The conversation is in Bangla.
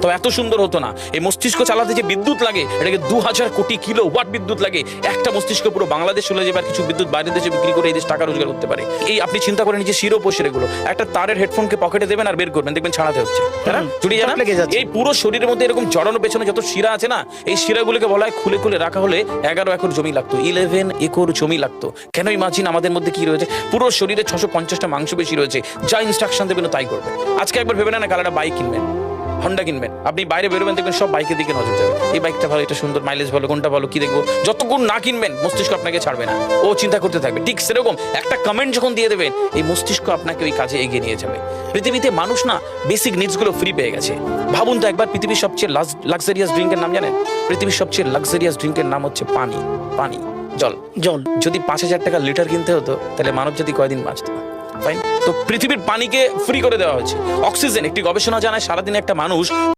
তবে এত সুন্দর হতো না। এই মস্তিষ্ক চালাতে যে বিদ্যুৎ লাগে, এটাকে 2000 কোটি কিলো ওয়াট বিদ্যুৎ লাগে। একটা মস্তিষ্ক পুরো বাংলাদেশ চলে যাবে, আর কিছু বিদ্যুৎ বাইরের দেশে বিক্রি করে এই দেশ টাকা রোজগার করতে পারে। এই আপনি চিন্তা করেন যে শিরোপশিরাগুলো, একটা তারের হেডফোনকে পকেটে দেবেন আর বের করবেন, দেখবেন ছাড়াতে হচ্ছে, তাই না? জুড়িয়ে জানা এই পুরো শরীরের মধ্যে এরকম জড়ানো পেছনে যত শিরা আছে না, এই শিরাগুলোকে বলা হয় খুলে খুলে রাখা হলে 11 একর জমি লাগতো, 11 একর জমি লাগতো। কেন ইমাজিন আমাদের মধ্যে কি রয়েছে, পুরো শরীরে 650টা মাংসপেশি রয়েছে, যা ইনস্ট্রাকশন দেবেন তাই করবে। আজকে একবার ভেবে না কাল একটা বাইক কিনবেন, হন্ডা কিনবেন, আপনি বাইরে বেরোবেন দেখবেন সব বাইকের দিকে নজর যাবে, এই বাইকটা ভালো, এটা সুন্দর, মাইলেজ ভালো, কোনটা ভালো, কি দেখবো। যতক্ষণ না কিনবেন মস্তিষ্ক আপনাকে ছাড়বে না, ও চিন্তা করতে থাকবে। ঠিক সেরকম একটা কমেন্ট যখন দিয়ে দেবেন, এই মস্তিষ্ক আপনাকে ওই কাজে এগিয়ে নিয়ে যাবে। পৃথিবীতে মানুষ না বেসিক নিডসগুলো ফ্রি পেয়ে গেছে। ভাবুন তো একবার, পৃথিবীর সবচেয়ে লাক্সারিয়াস ড্রিঙ্কের নাম জানেন? পৃথিবীর সবচেয়ে লাক্সারিয়াস ড্রিঙ্কের নাম হচ্ছে পানি। পানি, জল। জল যদি 5000 টাকা লিটার কিনতে হতো, তাহলে মানব জাতি কয়দিন বাঁচতো? ফাইন। তো পৃথিবীর পানিকে ফ্রি করে দেওয়া হয়েছে। অক্সিজেন, একটি গবেষণা জানায় সারাদিনে একটা মানুষ